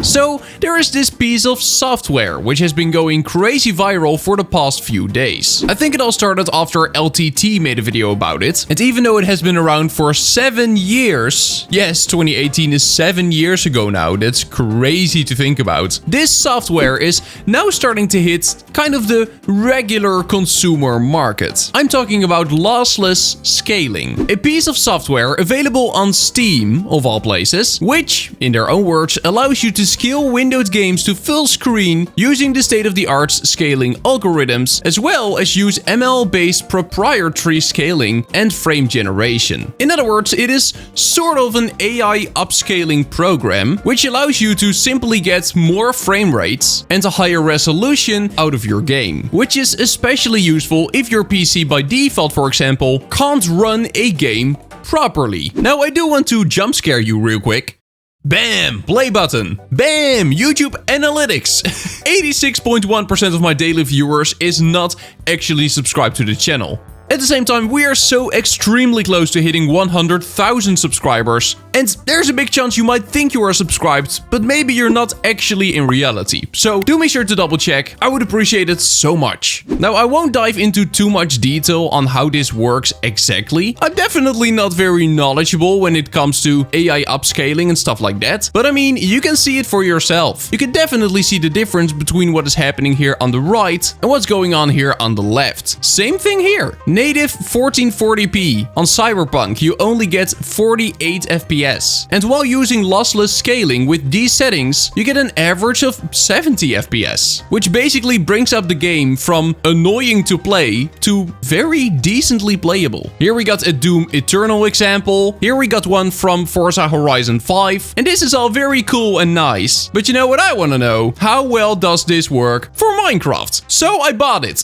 So there is this piece of software which has been going crazy viral for the past few days. I think it all started after LTT made a video about it, and even though it has been around for 7 years, yes, 2018 is 7 years ago now, that's crazy to think about, this software is now starting to hit kind of the regular consumer market. I'm talking about Lossless Scaling, a piece of software available on Steam, of all places, which, in their own words, allows you to scale windowed games to full screen using the state-of-the-art scaling algorithms, as well as use ML-based proprietary scaling and frame generation. In other words, it is sort of an AI upscaling program, which allows you to simply get more frame rates and a higher resolution out of your game, which is especially useful if your PC by default, for example, can't run a game properly. Now, I do want to jump scare you real quick. Bam! Play button. Bam! YouTube Analytics. 86.1% of my daily viewers is not actually subscribed to the channel. At the same time, we are so extremely close to hitting 100,000 subscribers, and there's a big chance you might think you are subscribed, but maybe you're not actually in reality. So do make sure to double check, I would appreciate it so much. Now, I won't dive into too much detail on how this works exactly. I'm definitely not very knowledgeable when it comes to AI upscaling and stuff like that, but I mean, you can see it for yourself. You can definitely see the difference between what is happening here on the right and what's going on here on the left. Same thing here. Native 1440p. On Cyberpunk, you only get 48 FPS. And while using lossless scaling with these settings, you get an average of 70 FPS, which basically brings up the game from annoying to play to very decently playable. Here we got a Doom Eternal example. Here we got one from Forza Horizon 5. And this is all very cool and nice. But you know what I want to know? How well does this work for Minecraft? So I bought it.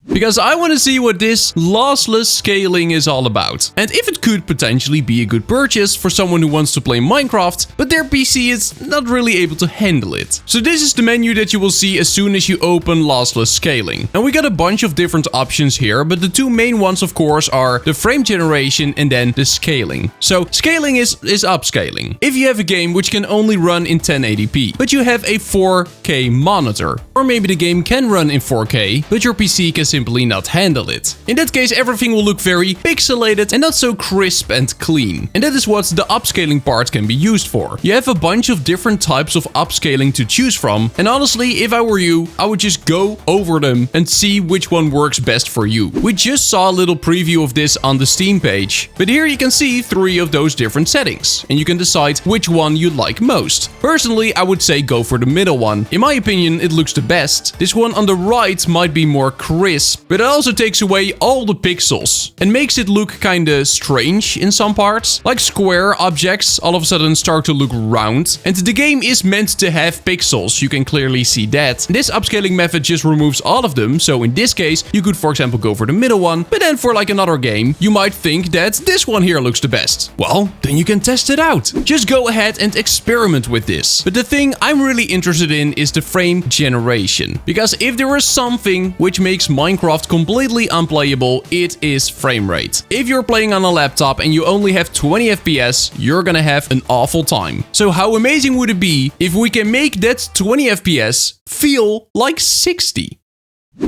Because I want to see what this lossless scaling is all about, and if it could potentially be a good purchase for someone who wants to play Minecraft, but their PC is not really able to handle it. So this is the menu that you will see as soon as you open lossless scaling. And we got a bunch of different options here, but the two main ones of course are the frame generation and then the scaling. So scaling is upscaling. If you have a game which can only run in 1080p, but you have a 4K monitor, or maybe the game can run in 4K, but your PC can simply not handle it. In that case, everything will look very pixelated and not so crisp and clean. And that is what the upscaling part can be used for. You have a bunch of different types of upscaling to choose from, and honestly, if I were you, I would just go over them and see which one works best for you. We just saw a little preview of this on the Steam page, but here you can see 3 of those different settings, and you can decide which one you like most. Personally, I would say go for the middle one. In my opinion, it looks the best. This one on the right might be more crisp, but it also takes away all the pixels and makes it look kinda strange in some parts. Like square objects all of a sudden start to look round, and the game is meant to have pixels, you can clearly see that. This upscaling method just removes all of them, so in this case you could for example go for the middle one, but then for like another game you might think that this one here looks the best. Well, then you can test it out. Just go ahead and experiment with this. But the thing I'm really interested in is the frame generation, because if there is something which makes Minecraft completely unplayable, it is frame rate. If you're playing on a laptop and you only have 20 FPS, you're gonna have an awful time. So how amazing would it be if we can make that 20 FPS feel like 60?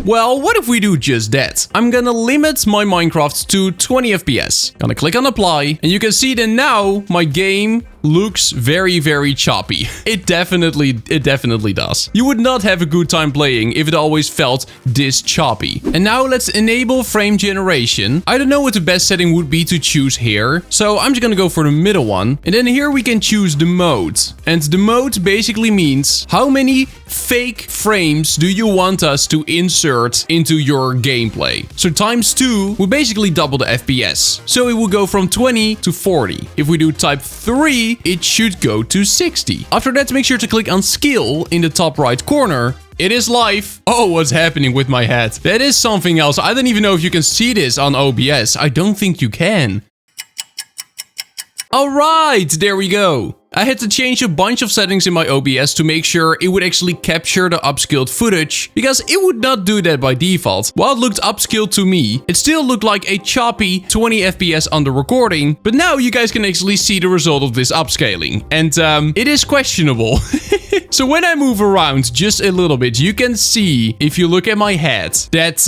Well, what if we do just that? I'm gonna limit my Minecraft to 20 FPS. Gonna click on apply, and you can see that now my game looks very, very choppy. It definitely does. You would not have a good time playing if it always felt this choppy. And now let's enable frame generation. I don't know what the best setting would be to choose here, so I'm just gonna go for the middle one. And then here we can choose the mode. And the mode basically means how many fake frames do you want us to insert into your gameplay. So times 2 would basically double the FPS. So it will go from 20 to 40. If we do type 3, it should go to 60. After that, make sure to click on skill in the top right corner. It is live. Oh, what's happening with my head? That is something else. I don't even know if you can see this on OBS. I don't think you can. All right, there we go. I had to change a bunch of settings in my OBS to make sure it would actually capture the upscaled footage, because it would not do that by default. While it looked upscaled to me, it still looked like a choppy 20 FPS on the recording, but now you guys can actually see the result of this upscaling, and it is questionable. So when I move around just a little bit, you can see, if you look at my head, that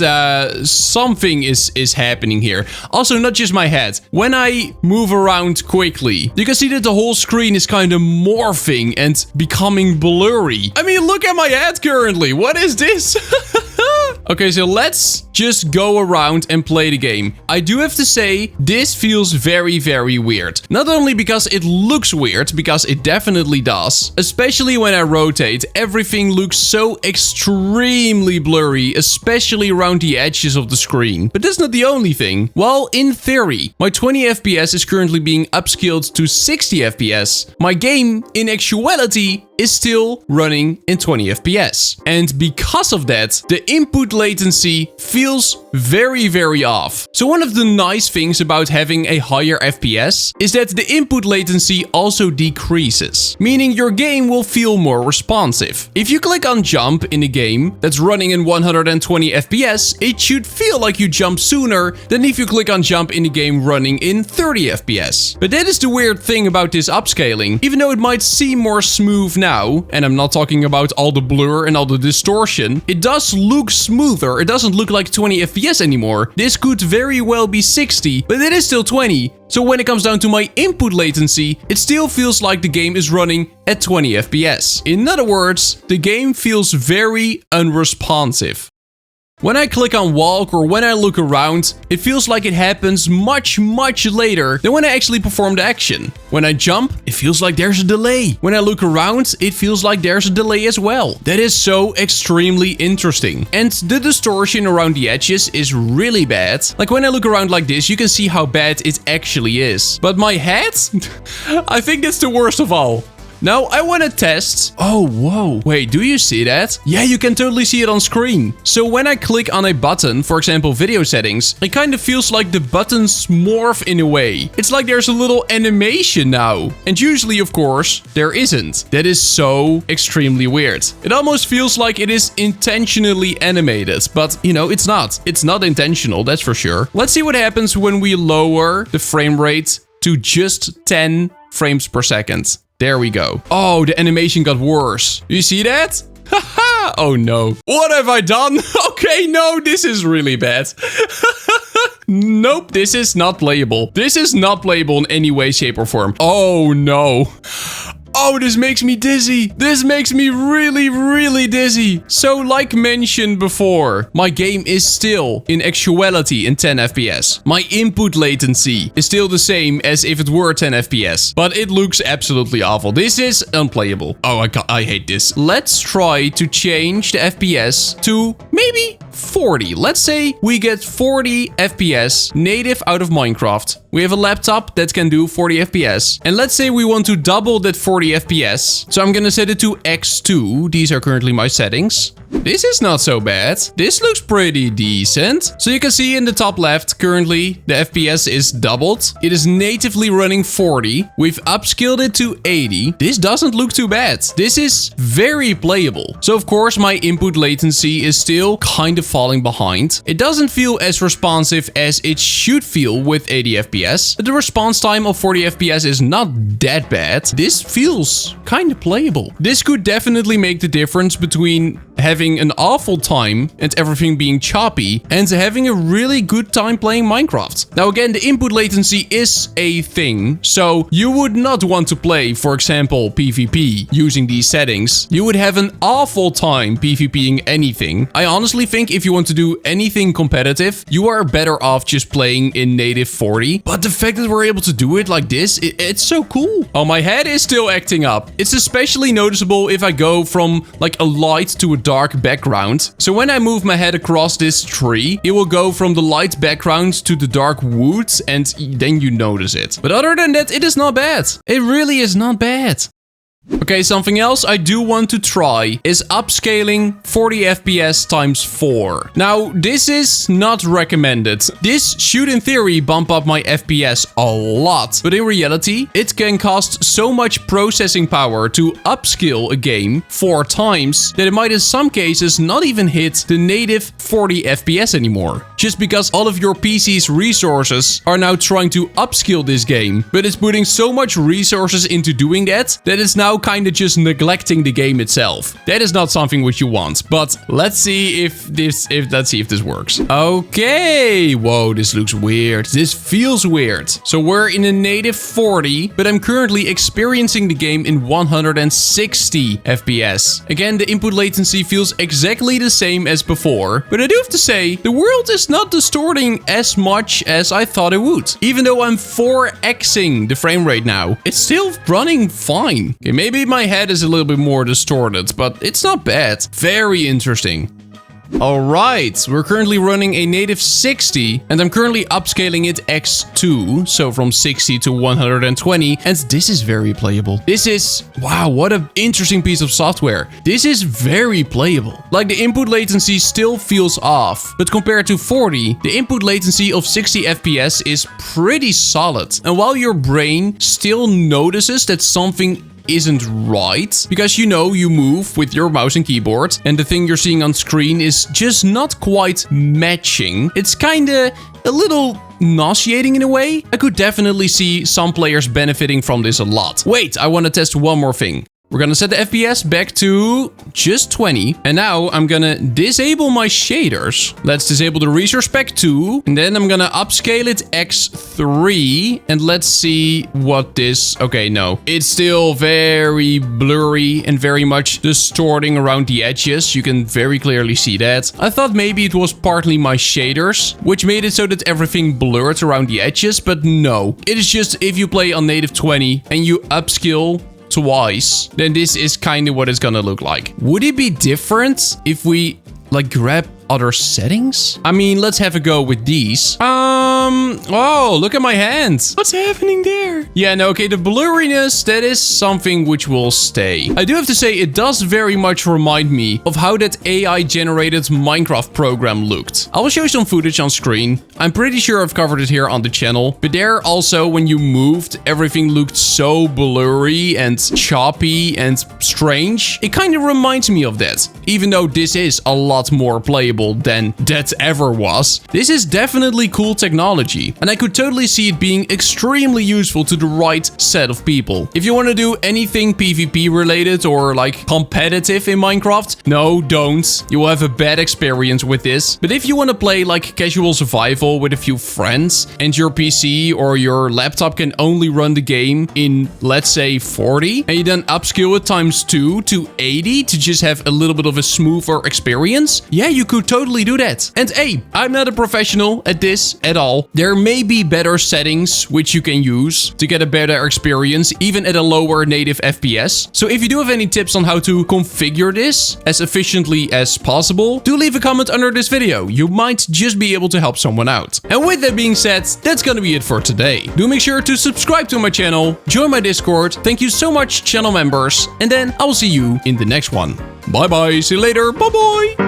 something is happening here. Also, not just my head. When I move around quickly, you can see that the whole screen is kind of morphing and becoming blurry. I mean, look at my head currently. What is this? Okay, so let's just go around and play the game. I do have to say, this feels very, very weird. Not only because it looks weird, because it definitely does, especially when I rotate, everything looks so extremely blurry, especially around the edges of the screen. But that's not the only thing. Well, in theory, my 20 FPS is currently being upscaled to 60 FPS. My game, in actuality, is still running in 20 FPS. And because of that, the input latency feels very, very off. So one of the nice things about having a higher FPS is that the input latency also decreases, meaning your game will feel more responsive. If you click on jump in a game that's running in 120 FPS, it should feel like you jump sooner than if you click on jump in a game running in 30 FPS. But that is the weird thing about this upscaling. Even though it might seem more smooth now, and I'm not talking about all the blur and all the distortion, it does look smoother. It doesn't look like 20 FPS anymore. This could very well be 60, but it is still 20. So when it comes down to my input latency, it still feels like the game is running at 20 FPS. In other words, the game feels very unresponsive. When I click on walk or when I look around, it feels like it happens much later than when I actually perform the action. When I jump, it feels like there's a delay. When I look around, it feels like there's a delay as well. That is so extremely interesting. And the distortion around the edges is really bad. Like when I look around like this, you can see how bad it actually is. But my head? I think that's the worst of all. Now I want to test. Oh, whoa. Wait, do you see that? Yeah, you can totally see it on screen. So when I click on a button, for example, video settings, it kind of feels like the buttons morph in a way. It's like there's a little animation now. And usually, of course, there isn't. That is so extremely weird. It almost feels like it is intentionally animated, but you know, it's not. It's not intentional, that's for sure. Let's see what happens when we lower the frame rate to just 10 frames per second. There we go. Oh, the animation got worse. You see that? Haha! Oh no. What have I done? Okay, no, this is really bad. Nope, this is not playable. This is not playable in any way, shape, or form. Oh no. Oh, this makes me dizzy. This makes me really dizzy. So, like mentioned before, my game is still, in actuality, in 10 FPS. My input latency is still the same as if it were 10 FPS. But it looks absolutely awful. This is unplayable. Oh, I hate this. Let's try to change the FPS to maybe 40. Let's say we get 40 FPS native out of Minecraft. We have a laptop that can do 40 FPS. And let's say we want to double that 40 FPS. So I'm gonna set it to X2. These are currently my settings. This is not so bad. This looks pretty decent. So you can see in the top left, currently the FPS is doubled. It is natively running 40. We've upscaled it to 80. This doesn't look too bad. This is very playable. So of course my input latency is still kind of falling behind. It doesn't feel as responsive as it should feel with 80 FPS. But the response time of 40 FPS is not that bad. This feels kind of playable. This could definitely make the difference between having an awful time and everything being choppy and having a really good time playing Minecraft. Now again, the input latency is a thing, so you would not want to play, for example, PvP using these settings. You would have an awful time PvPing anything. I honestly think if you want to do anything competitive, you are better off just playing in native 40. But the fact that we're able to do it like this, it's so cool. Oh, my head is still acting up. It's especially noticeable if I go from like a light to a dark background. So when I move my head across this tree, it will go from the light background to the dark woods, and then you notice it. But other than that, it is not bad. It really is not bad. Okay, something else I do want to try is upscaling 40 FPS times 4. Now, this is not recommended. This should in theory bump up my FPS a lot, but in reality, it can cost so much processing power to upscale a game 4 times that it might in some cases not even hit the native 40 FPS anymore. Just because all of your PC's resources are now trying to upscale this game, but it's putting so much resources into doing that it's now kind of just neglecting the game itself. That is not something which you want, but let's see if this works. Okay, whoa, this looks weird. This feels weird. So we're in a native 40, but I'm currently experiencing the game in 160 FPS. Again, the input latency feels exactly the same as before, but I do have to say, the world is not distorting as much as I thought it would. Even though I'm 4xing the frame rate now, it's still running fine. Okay, maybe my head is a little bit more distorted, but it's not bad. Very interesting. Alright, we're currently running a native 60, and I'm currently upscaling it x2, so from 60 to 120, and this is very playable. This is, wow, what an interesting piece of software. This is very playable. Like, the input latency still feels off, but compared to 40, the input latency of 60 FPS is pretty solid. And while your brain still notices that something isn't right, because you move with your mouse and keyboard and the thing you're seeing on screen is just not quite matching. It's kinda a little nauseating in a way. I could definitely see some players benefiting from this a lot. Wait, I want to test one more thing. We're gonna set the FPS back to just 20. And now I'm gonna disable my shaders. Let's disable the resource pack 2. And then I'm gonna upscale it x3. And let's see what this... Okay, no. It's still very blurry and very much distorting around the edges. You can very clearly see that. I thought maybe it was partly my shaders, which made it so that everything blurred around the edges. But no. It is just if you play on native 20 and you upscale twice, then this is kind of what it's gonna look like. Would it be different if we like grab other settings? I mean, let's have a go with these. Oh, look at my hands. What's happening there? Yeah, no, okay, the blurriness, that is something which will stay. I do have to say, it does very much remind me of how that AI-generated Minecraft program looked. I will show you some footage on screen. I'm pretty sure I've covered it here on the channel, but there also, when you moved, everything looked so blurry and choppy and strange. It kind of reminds me of that, even though this is a lot more playable than that ever was. This is definitely cool technology, and I could totally see it being extremely useful to the right set of people. If you want to do anything PvP related or like competitive in Minecraft, no, don't. You will have a bad experience with this. But if you want to play like casual survival with a few friends and your PC or your laptop can only run the game in, let's say, 40, and you then upscale it times 2 to 80 to just have a little bit of a smoother experience, yeah, you could totally do that. And hey, I'm not a professional at this at all. There may be better settings which you can use to get a better experience, even at a lower native FPS. So if you do have any tips on how to configure this as efficiently as possible, do leave a comment under this video. You might just be able to help someone out. And with that being said, that's gonna be it for today. Do make sure to subscribe to my channel, join my Discord. Thank you so much, channel members. And then I will see you in the next one. Bye bye, see you later, bye bye.